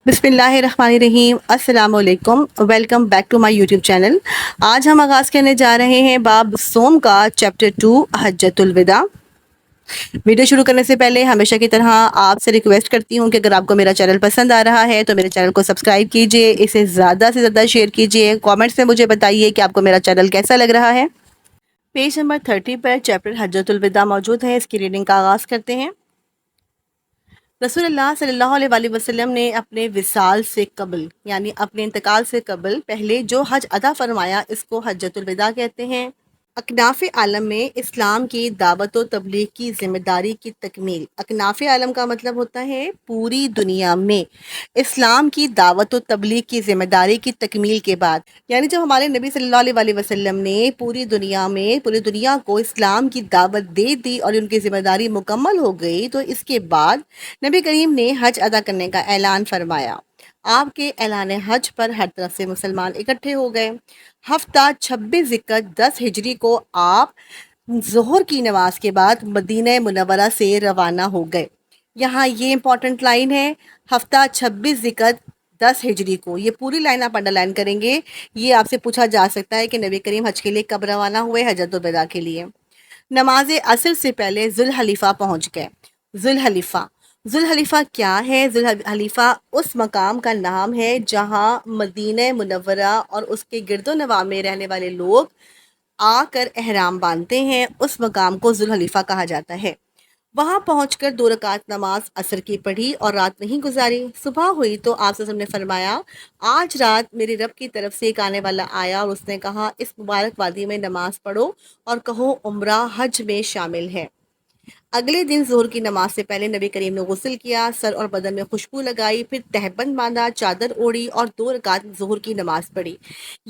بسم اللہ الرحمن الرحیم۔ السلام علیکم، welcome back to my YouTube channel. آج ہم آغاز کرنے جا رہے ہیں باب صوم کا چیپٹر 2 حجۃ الوداع۔ ویڈیو شروع کرنے سے پہلے ہمیشہ کی طرح آپ سے ریکویسٹ کرتی ہوں کہ اگر آپ کو میرا چینل پسند آ رہا ہے تو میرے چینل کو سبسکرائب کیجئے، اسے زیادہ سے زیادہ شیئر کیجئے، کامنٹس میں مجھے بتائیے کہ آپ کو میرا چینل کیسا لگ رہا ہے۔ پیج نمبر 30 پر چیپٹر حجۃ الوداع موجود ہے، اس کی ریڈنگ کا آغاز کرتے ہیں۔ رسول اللہ صلی اللہ علیہ وآلہ وسلم نے اپنے وصال سے قبل یعنی اپنے انتقال سے قبل پہلے جو حج ادا فرمایا اس کو حجۃ الوداع کہتے ہیں۔ اکناف عالم میں اسلام کی دعوت و تبلیغ کی ذمہ داری کی تکمیل۔ اکناف عالم کا مطلب ہوتا ہے پوری دنیا میں اسلام کی دعوت و تبلیغ کی ذمہ داری کی تکمیل کے بعد، یعنی جب ہمارے نبی صلی اللہ علیہ وآلہ وسلم نے پوری دنیا کو اسلام کی دعوت دے دی اور ان کی ذمہ داری مکمل ہو گئی، تو اس کے بعد نبی کریم نے حج ادا کرنے کا اعلان فرمایا۔ آپ کے اعلان حج پر ہر طرف سے مسلمان اکٹھے ہو گئے۔ ہفتہ 26 ذی-القعدہ 10 ہجری کو آپ ظہر کی نماز کے بعد مدینہ منورہ سے روانہ ہو گئے۔ یہاں یہ امپورٹنٹ لائن ہے، ہفتہ 26 ذی-القعدہ 10 ہجری کو، یہ پوری لائن آپ انڈر لائن کریں گے۔ یہ آپ سے پوچھا جا سکتا ہے کہ نبی کریم حج کے لیے کب روانہ ہوئے؟ حجۃ الوداع کے لیے نماز عصر سے پہلے ذوالحلیفہ پہنچ گئے۔ ذوالحلیفہ کیا ہے؟ ذوالحلیفہ اس مقام کا نام ہے جہاں مدینہ منورہ اور اس کے گرد و نواح میں رہنے والے لوگ آ کر احرام باندھتے ہیں، اس مقام کو ذوالحلیفہ کہا جاتا ہے۔ وہاں پہنچ کر 2 رکعت نماز عصر کی پڑھی اور رات نہیں گزاری۔ صبح ہوئی تو آپ صلی اللہ علیہ وسلم نے فرمایا، آج رات میرے رب کی طرف سے ایک آنے والا آیا اور اس نے کہا، اس مبارک وادی میں نماز پڑھو اور کہو عمرہ حج میں شامل ہے۔ اگلے دن ظہر کی نماز سے پہلے نبی کریم نے غسل کیا، سر اور بدن میں خوشبو لگائی، پھر تہبند باندھا، چادر اوڑھی اور 2 رکعت ظہر کی نماز پڑھی۔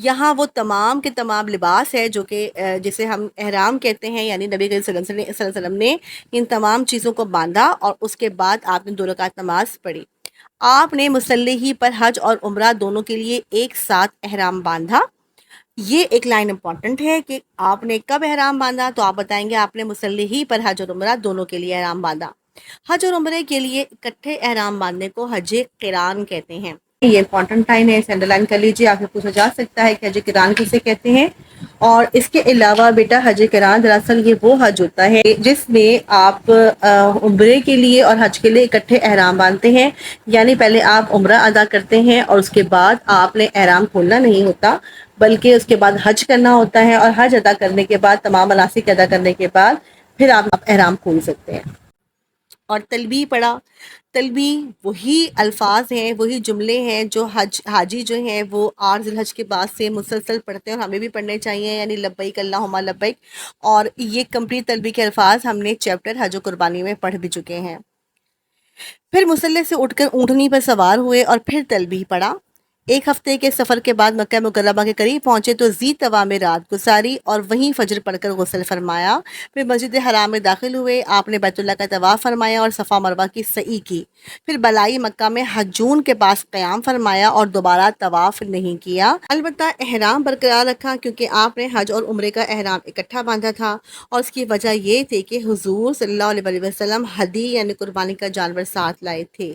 یہاں وہ تمام کے تمام لباس ہے جو کہ جسے ہم احرام کہتے ہیں، یعنی نبی کریم صلی اللہ علیہ وسلم نے ان تمام چیزوں کو باندھا اور اس کے بعد آپ نے 2 رکعت نماز پڑھی۔ آپ نے مصلی ہی پر حج اور عمرہ دونوں کے لیے ایک ساتھ احرام باندھا۔ یہ ایک لائن امپورٹنٹ ہے کہ آپ نے کب احرام باندھا، تو آپ بتائیں گے آپ نے مصلی ہی پر حج اور عمرہ دونوں کے لیے احرام باندھا۔ حج اور عمرے کے لیے اکٹھے احرام باندھنے کو حج قران کہتے ہیں۔ یہ امپورٹنٹ لائن ہے، اسے انڈر لائن کر لیجیے، آپ سے پوچھا جا سکتا ہے کہ حج قران کسے کہتے ہیں۔ اور اس کے علاوہ بیٹا حج قران دراصل یہ وہ حج ہوتا ہے جس میں آپ عمرے کے لیے اور حج کے لیے اکٹھے احرام باندھتے ہیں، یعنی پہلے آپ عمرہ ادا کرتے ہیں اور اس کے بعد آپ نے احرام کھولنا نہیں ہوتا، بلکہ اس کے بعد حج کرنا ہوتا ہے، اور حج ادا کرنے کے بعد تمام مناسک ادا کرنے کے بعد پھر آپ احرام کھول سکتے ہیں۔ اور تلبیہ پڑھا۔ تلبیہ وہی الفاظ ہیں، وہی جملے ہیں جو حاجی جو ہیں وہ 8 ذی الحج کے بعد سے مسلسل پڑھتے ہیں اور ہمیں بھی پڑھنے چاہیے، یعنی لبیک اللہم لبیک۔ اور یہ کمپلیٹ تلبیہ کے الفاظ ہم نے چیپٹر حج و قربانی میں پڑھ بھی چکے ہیں۔ پھر مصلی سے اٹھ کر اونٹنی پر سوار ہوئے اور پھر تلبیہ پڑھا۔ ایک ہفتے کے سفر کے بعد مکہ مکرمہ کے قریب پہنچے تو ذی طوا میں رات گزاری اور وہیں فجر پڑھ کر غسل فرمایا۔ پھر مسجد حرام میں داخل ہوئے، آپ نے بیت اللہ کا طواف فرمایا اور صفا مروہ کی سعی کی۔ پھر بالائی مکہ میں حجون کے پاس قیام فرمایا اور دوبارہ طواف نہیں کیا، البتہ احرام برقرار رکھا کیونکہ آپ نے حج اور عمرے کا احرام اکٹھا باندھا تھا، اور اس کی وجہ یہ تھی کہ حضور صلی اللہ علیہ وآلہ وسلم ہدی یعنی قربانی کا جانور ساتھ لائے تھے۔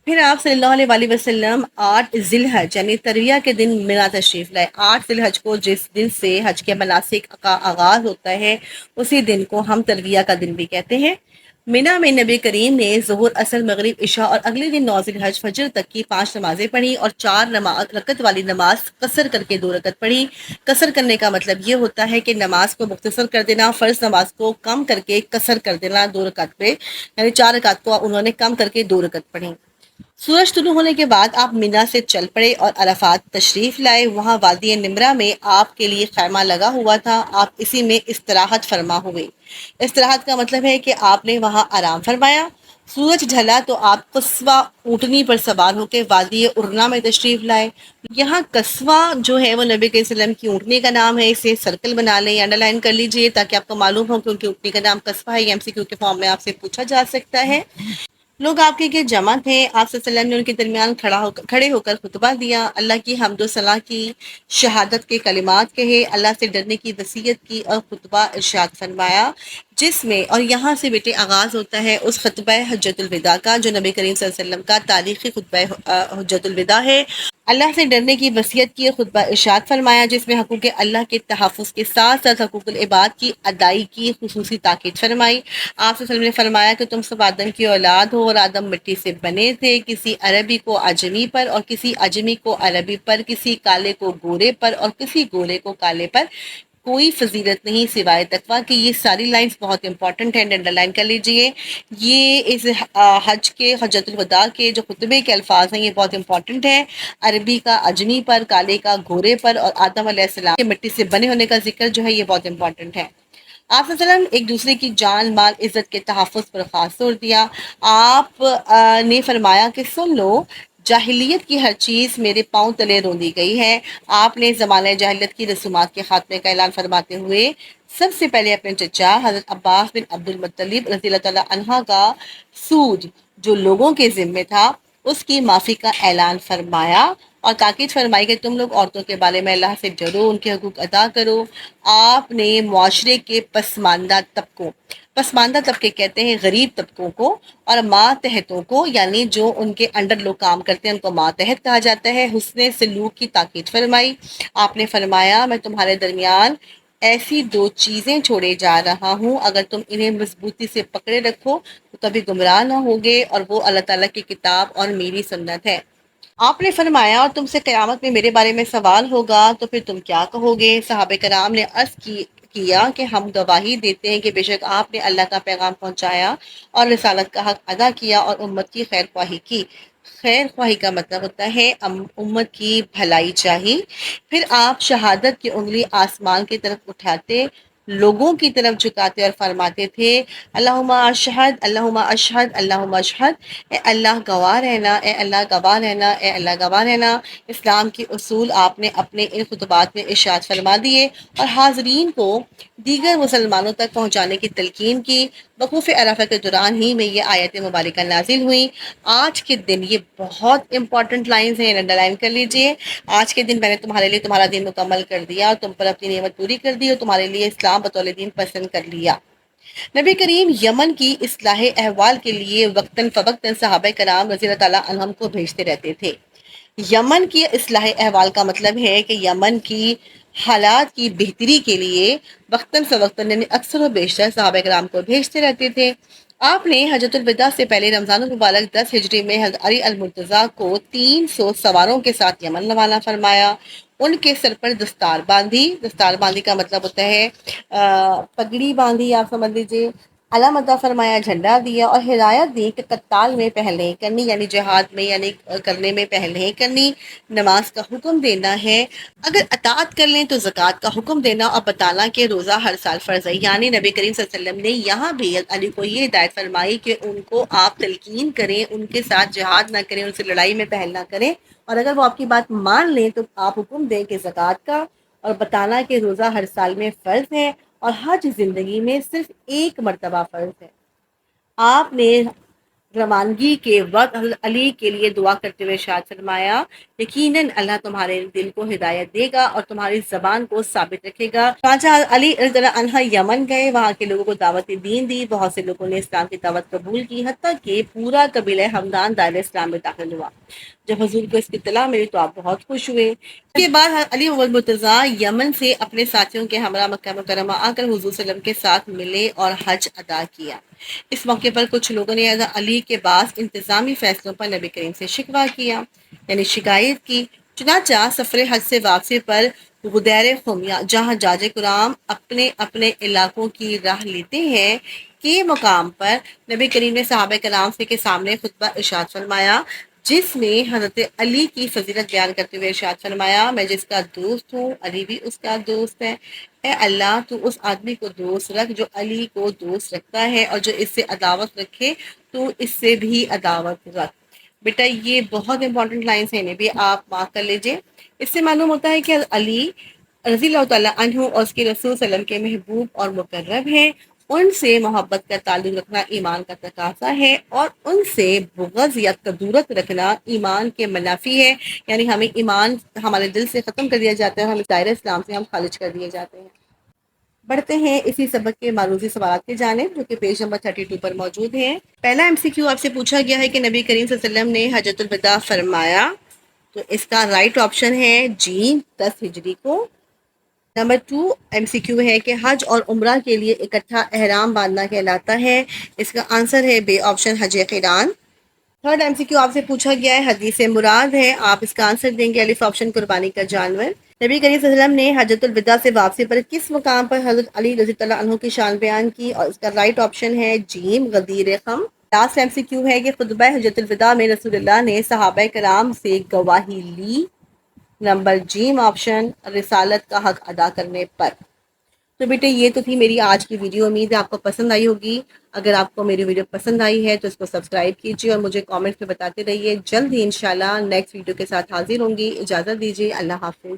پھر آپ صلی اللہ علیہ وآلہ وسلم 8 ذی الحج یعنی ترویہ کے دن مینا تشریف لائے۔ 8 ذی الحج کو جس دن سے حج کے مناسک کا آغاز ہوتا ہے اسی دن کو ہم ترویہ کا دن بھی کہتے ہیں۔ مینا میں نبی کریم نے ظہر، عصر، مغرب، عشاء اور اگلے دن 9 ذی الحج فجر تک کی 5 نمازیں پڑھی اور 4 رکعت والی نماز قصر کر کے 2 رکعت پڑھی۔ قصر کرنے کا مطلب یہ ہوتا ہے کہ نماز کو مختصر کر دینا، فرض نماز کو کم کر کے قصر کر دینا 2 رکعت پہ، یعنی 4 رکعت کو انہوں نے کم کر کے 2 رکعت پڑھی۔ سورج طلوع ہونے کے بعد آپ مینا سے چل پڑے اور عرفات تشریف لائے۔ وہاں وادی نمرہ میں آپ کے لیے خیمہ لگا ہوا تھا، آپ اسی میں استراحت فرما ہوئے۔ استراحت کا مطلب ہے کہ آپ نے وہاں آرام فرمایا۔ سورج ڈھلا تو آپ قصوہ اونٹنی پر سوار ہو کے وادی ارنا میں تشریف لائے۔ یہاں قصوہ جو ہے وہ نبی کے وسلم کی اونٹنی کا نام ہے، اسے سرکل بنا لیں یا انڈر لائن کر لیجئے تاکہ آپ کو معلوم ہو کہ ان کی اونٹنی کا نام قصوہ ہے۔ یہ MCQ کے فارم میں آپ سے پوچھا جا سکتا ہے۔ لوگ آپ کے جمع تھے، آپ صلی اللہ علیہ وسلم نے ان کے درمیان کھڑے ہو کر خطبہ دیا، اللہ کی حمد و ثنا کی، شہادت کے کلمات کہے، اللہ سے ڈرنے کی وصیت کی اور خطبہ ارشاد فرمایا۔ جس میں، اور یہاں سے بیٹے آغاز ہوتا ہے اس خطبہ حجۃ الوداع کا جو نبی کریم صلی اللہ علیہ وسلم کا تاریخی خطبہ حجۃ الوداع ہے۔ اللہ سے ڈرنے کی وصیت کی خطبہ ارشاد فرمایا، جس میں حقوق اللہ کے تحفظ کے ساتھ ساتھ حقوق العباد کی ادائیگی کی خصوصی تاکید فرمائی۔ آپ صلی اللہ علیہ وسلم نے فرمایا کہ تم سب آدم کی اولاد ہو اور آدم مٹی سے بنے تھے، کسی عربی کو اجمی پر اور کسی اجمی کو عربی پر، کسی کالے کو گورے پر اور کسی گورے کو کالے پر کوئی فضیلت نہیں سوائے تقویٰ کی۔ یہ ساری لائنز بہت امپورٹنٹ ہیں، انڈر لائن کر لیجئے۔ یہ اس حج کے حجۃ الوداع کے جو خطبے کے الفاظ ہیں یہ بہت امپورٹنٹ ہیں۔ عربی کا اجمی پر، کالے کا گورے پر اور آدم علیہ السلام کے مٹی سے بنے ہونے کا ذکر جو ہے یہ بہت امپورٹنٹ ہے۔ آپ صلی اللہ علیہ وسلم ایک دوسرے کی جان مال عزت کے تحفظ پر خاص زور دیا۔ آپ نے فرمایا کہ سن لو، جاہلیت کی ہر چیز میرے پاؤں تلے روندی گئی ہے۔ آپ نے زمانہ جاہلیت کی رسومات کے خاتمے کا اعلان فرماتے ہوئے سب سے پہلے اپنے چچا حضرت عباس بن عبد المطلب رضی اللہ تعالیٰ عنہ کا سود جو لوگوں کے ذمے تھا اس کی معافی کا اعلان فرمایا اور تاکید فرمائی کہ تم لوگ عورتوں کے بارے میں اللہ سے ڈرو، ان کے حقوق ادا کرو۔ آپ نے معاشرے کے پسماندہ طبقے کہتے ہیں غریب طبقوں کو، اور ماتحتوں کو، یعنی جو ان کے انڈر لوگ کام کرتے ہیں ان کو ماتحت کہا جاتا ہے، حسن سلوک کی تاکید فرمائی۔ آپ نے فرمایا میں تمہارے درمیان ایسی دو چیزیں چھوڑے جا رہا ہوں، اگر تم انہیں مضبوطی سے پکڑے رکھو تو کبھی گمراہ نہ ہوگے، اور وہ اللہ تعالیٰ کی کتاب اور میری سنت ہے۔ آپ نے فرمایا اور تم سے قیامت میں میرے بارے میں سوال ہوگا تو پھر تم کیا کہو گے؟ صحابہ کرام نے عرض کیا کہ ہم گواہی دیتے ہیں کہ بے شک آپ نے اللہ کا پیغام پہنچایا اور رسالت کا حق ادا کیا اور امت کی خیر خواہی کی۔ خیر خواہی کا مطلب ہوتا ہے امت کی بھلائی چاہی۔ پھر آپ شہادت کی انگلی آسمان کی طرف اٹھاتے، لوگوں کی طرف جھکاتے اور فرماتے تھے اللہم اشہد اللہم اشہد اللہم اشہد، اے اللہ گواہ رہنا، اے اللہ گواہ رہنا، اے اللہ گواہ رہنا۔ اسلام کے اصول آپ نے اپنے ان خطبات میں ارشاد فرما دیے اور حاضرین کو دیگر مسلمانوں تک پہنچانے کی تلقین کی۔ وقوف عرفہ کے دوران ہی میں یہ آیت مبارکہ نازل ہوئی۔ آج کے دن، یہ بہت امپورٹنٹ لائنز ہیں، انڈر لائن کر لیجئے۔ آج کے دن میں نے تمہارے لیے تمہارا دین مکمل کر دیا اور تم پر اپنی نعمت پوری کر دی اور تمہارے لیے اسلام بطور دین پسند کر لیا۔ نبی کریم یمن کی اصلاح احوال کے لیے وقتاً فوقتاً صحابہ کرام رضی اللہ تعالیٰ عنہم کو بھیجتے رہتے تھے۔ یمن کی اصلاح احوال کا مطلب ہے کہ یمن کی حالات کی بہتری کے لیے وقتاً فوقتاً یعنی اکثر و بیشتر صحابہ کرام کو بھیجتے رہتے تھے۔ آپ نے حجۃ الوداع سے پہلے رمضان المبارک 10 ہجری میں حضرت علی المرتضیٰ کو 300 سواروں کے ساتھ یمن روانہ فرمایا۔ ان کے سر پر دستار باندھی، دستار باندھی کا مطلب ہوتا ہے پگڑی باندھی، آپ سمجھ لیجیے، علم عطا فرمایا، جھنڈا دیا اور ہدایت دی کہ قتال میں پہل نہیں کرنی، یعنی جہاد میں یعنی کرنے میں پہل نہیں کرنی، نماز کا حکم دینا ہے، اگر اطاعت کر لیں تو زکوٰۃ کا حکم دینا اور بتانا کہ روزہ ہر سال فرض ہے۔ یعنی نبی کریم صلی اللہ علیہ وسلم نے یہاں بھی علی کو یہ ہدایت فرمائی کہ ان کو آپ تلقین کریں، ان کے ساتھ جہاد نہ کریں، ان سے لڑائی میں پہل نہ کریں، اور اگر وہ آپ کی بات مان لیں تو آپ حکم دیں کہ زکوٰۃ کا، اور بتانا کہ روزہ ہر سال میں فرض ہے اور حج زندگی میں صرف ایک مرتبہ فرض ہے۔ آپ نے روانگی کے وقت حضرت علی کے لیے دعا کرتے ہوئے ارشاد فرمایا یقیناً اللہ تمہارے دل کو ہدایت دے گا اور تمہاری زبان کو ثابت رکھے گا۔ علی رضی اللہ عنہ یمن گئے، وہاں کے لوگوں کو دعوت دین دی، بہت سے لوگوں نے اسلام کی دعوت قبول کی، حتیٰ کہ پورا قبیلہ ہمدان دائرہ اسلام میں داخل ہوا۔ جب حضور کو اس کی اطلاع ملی تو آپ بہت خوش ہوئے۔ اس کے بعد علی المرتضیٰ یمن سے اپنے ساتھیوں کے ہمراہ مکہ مکرمہ آ کر حضور صلی اللہ علیہ وسلم کے ساتھ ملے اور حج ادا کیا۔ اس موقع پر کچھ لوگوں نے حضرت علی کے بعض انتظامی فیصلوں پر نبی کریم سے شکوہ کیا، یعنی شکایت کی۔ چنانچہ سفر حج سے واپسی پر غدیر خمیہ، جہاں جاج کرام اپنے اپنے علاقوں کی راہ لیتے ہیں، کے مقام پر نبی کریم نے صحابہ کرام کے سامنے خطبہ ارشاد فرمایا، جس میں حضرت علی کی فضیلت بیان کرتے ہوئے ارشاد فرمایا میں جس کا دوست ہوں علی بھی اس کا دوست ہے۔ اے اللہ تو اس آدمی کو دوست رکھ جو علی کو دوست رکھتا ہے، اور جو اس سے عداوت رکھے تو اس سے بھی عداوت رکھ۔ بیٹا یہ بہت امپورٹنٹ لائنز ہیں، انہیں بھی آپ مارک کر لیجئے۔ اس سے معلوم ہوتا ہے کہ علی رضی اللہ تعالیٰ عنہ اور اس کے رسول صلی اللہ علیہ وسلم کے محبوب اور مقرب ہیں، ان سے محبت کا تعلق رکھنا ایمان کا تقاضا ہے، اور ان سے بغض یا کدورت رکھنا ایمان کے منافی ہے، یعنی ہمیں ایمان ہمارے دل سے ختم کر دیا جاتا ہے اور ہمیں دائرہ اسلام سے ہم خارج کر دیے جاتے ہیں۔ پڑھتے ہیں اسی سبق کے معروضی سوالات کی جانب جو کہ پیج نمبر 32 پر موجود ہیں۔ پہلا MCQ آپ سے پوچھا گیا ہے کہ نبی کریم صلی اللہ علیہ وسلم نے حجۃ الوداع فرمایا، تو اس کا رائٹ آپشن ہے جی 10 ہجری کو۔ نمبر 2 MCQ ہے کہ حج اور عمرہ کے لیے اکٹھا احرام باندھنا کہلاتا ہے، اس کا آنسر ہے بے آپشن حج قران۔ تھرڈ MCQ آپ سے پوچھا گیا ہے حدیث سے مراد ہے، آپ اس کا آنسر دیں گے الف آپشن قربانی کا جانور۔ نبی کریم صلی اللہ علیہ وسلم نے حجۃ الوداع سے واپسی پر کس مقام پر حضرت علی رضی اللہ عنہ کی شان بیان کی، اور اس کا رائٹ آپشن ہے جیم غدیر خم۔ لاسٹ MCQ ہے کہ خطبہ حجۃ الوداع میں رسول اللہ نے صحابہ کرام سے گواہی لی، نمبر جیم آپشن رسالت کا حق ادا کرنے پر۔ تو بیٹے یہ تو تھی میری آج کی ویڈیو، امید ہے آپ کو پسند آئی ہوگی۔ اگر آپ کو میری ویڈیو پسند آئی ہے تو اس کو سبسکرائب کیجیے اور مجھے کامنٹ میں بتاتے رہیے۔ جلد ہی انشاءاللہ نیکسٹ ویڈیو کے ساتھ حاضر ہوں گی۔ اجازت دیجیے، اللہ حافظ۔